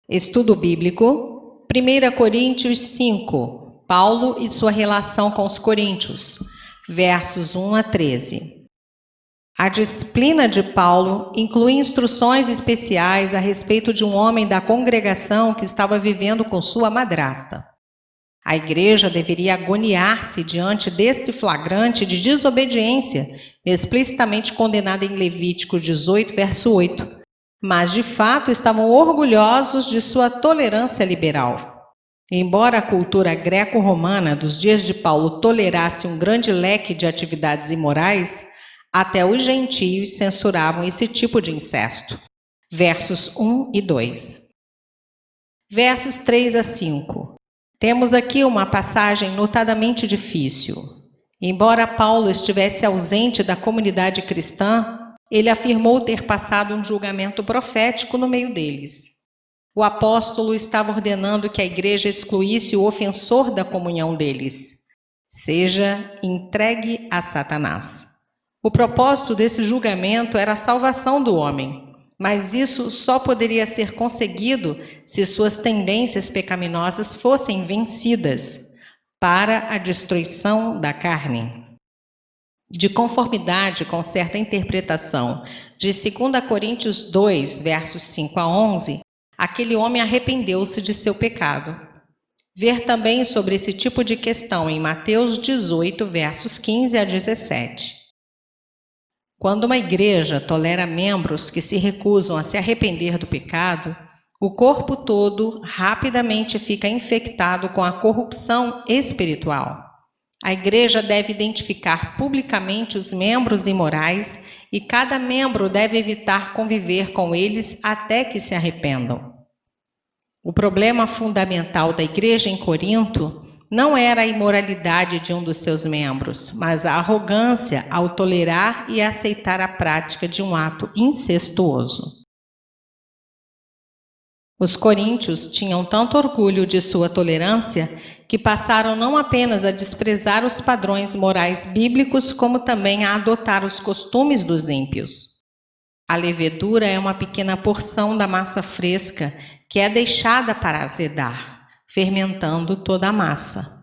Estudo bíblico, 1 Coríntios 5, Paulo e sua relação com os coríntios, versos 1 a 13. A disciplina de Paulo inclui instruções especiais a respeito de um homem da congregação que estava vivendo com sua madrasta. A igreja deveria agoniar-se diante deste flagrante de desobediência, explicitamente condenado em Levítico 18, verso 8. Mas, de fato, estavam orgulhosos de sua tolerância liberal. Embora a cultura greco-romana dos dias de Paulo tolerasse um grande leque de atividades imorais, até os gentios censuravam esse tipo de incesto. Versos 1 e 2. Versos 3 a 5. Temos aqui uma passagem notadamente difícil. Embora Paulo estivesse ausente da comunidade cristã, ele afirmou ter passado um julgamento profético no meio deles. O apóstolo estava ordenando que a igreja excluísse o ofensor da comunhão deles. Seja entregue a Satanás. O propósito desse julgamento era a salvação do homem, mas isso só poderia ser conseguido se suas tendências pecaminosas fossem vencidas para a destruição da carne. De conformidade com certa interpretação de 2 Coríntios 2, versos 5 a 11, aquele homem arrependeu-se de seu pecado. Ver também sobre esse tipo de questão em Mateus 18, versos 15 a 17. Quando uma igreja tolera membros que se recusam a se arrepender do pecado, o corpo todo rapidamente fica infectado com a corrupção espiritual. A igreja deve identificar publicamente os membros imorais e cada membro deve evitar conviver com eles até que se arrependam. O problema fundamental da igreja em Corinto não era a imoralidade de um dos seus membros, mas a arrogância ao tolerar e aceitar a prática de um ato incestuoso. Os coríntios tinham tanto orgulho de sua tolerância que passaram não apenas a desprezar os padrões morais bíblicos, como também a adotar os costumes dos ímpios. A levedura é uma pequena porção da massa fresca que é deixada para azedar, fermentando toda a massa.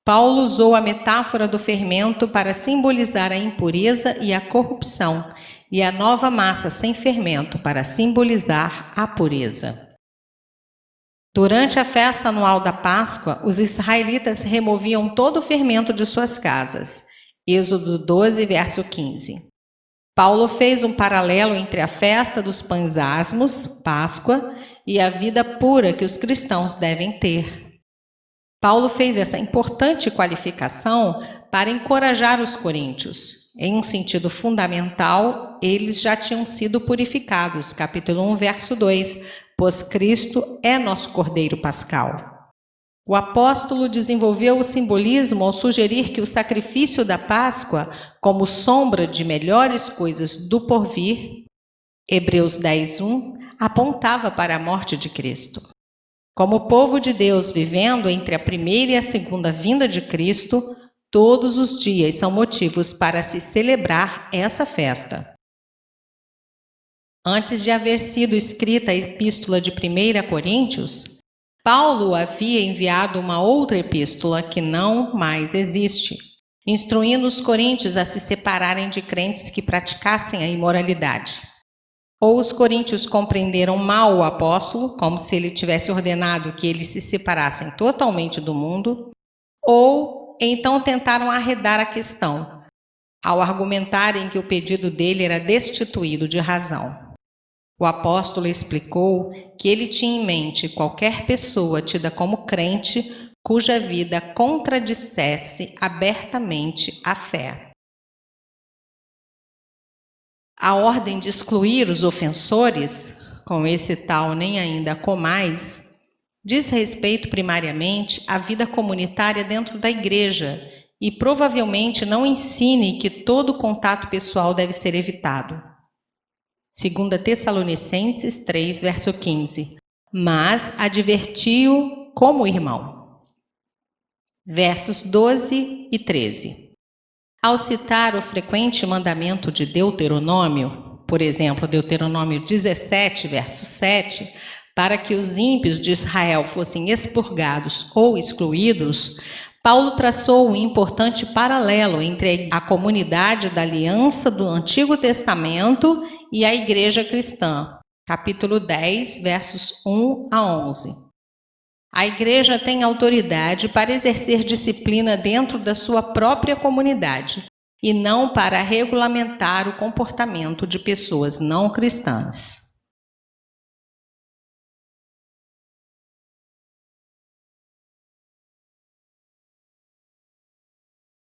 Paulo usou a metáfora do fermento para simbolizar a impureza e a corrupção, e a nova massa sem fermento para simbolizar a pureza. Durante a festa anual da Páscoa, os israelitas removiam todo o fermento de suas casas. Êxodo 12, verso 15. Paulo fez um paralelo entre a festa dos pães asmos, Páscoa, e a vida pura que os cristãos devem ter. Paulo fez essa importante qualificação para encorajar os coríntios. Em um sentido fundamental, eles já tinham sido purificados, capítulo 1, verso 2, pois Cristo é nosso Cordeiro Pascal. O apóstolo desenvolveu o simbolismo ao sugerir que o sacrifício da Páscoa, como sombra de melhores coisas do porvir, Hebreus 10:1, apontava para a morte de Cristo. Como povo de Deus vivendo entre a primeira e a segunda vinda de Cristo, todos os dias são motivos para se celebrar essa festa. Antes de haver sido escrita a epístola de 1 Coríntios, Paulo havia enviado uma outra epístola que não mais existe, instruindo os coríntios a se separarem de crentes que praticassem a imoralidade. Ou os coríntios compreenderam mal o apóstolo, como se ele tivesse ordenado que eles se separassem totalmente do mundo, ou então tentaram arredar a questão, ao argumentarem que o pedido dele era destituído de razão. O apóstolo explicou que ele tinha em mente qualquer pessoa tida como crente cuja vida contradissesse abertamente a fé. A ordem de excluir os ofensores, com esse tal nem ainda comais, diz respeito primariamente à vida comunitária dentro da igreja e provavelmente não ensine que todo contato pessoal deve ser evitado. 2 Tessalonicenses 3, verso 15. Mas advertiu como irmão. Versos 12 e 13. Ao citar o frequente mandamento de Deuteronômio, por exemplo, Deuteronômio 17, verso 7, Para que os ímpios de Israel fossem expurgados ou excluídos, Paulo traçou um importante paralelo entre a comunidade da aliança do Antigo Testamento e a igreja cristã. Capítulo 10, versos 1 a 11. A igreja tem autoridade para exercer disciplina dentro da sua própria comunidade e não para regulamentar o comportamento de pessoas não cristãs.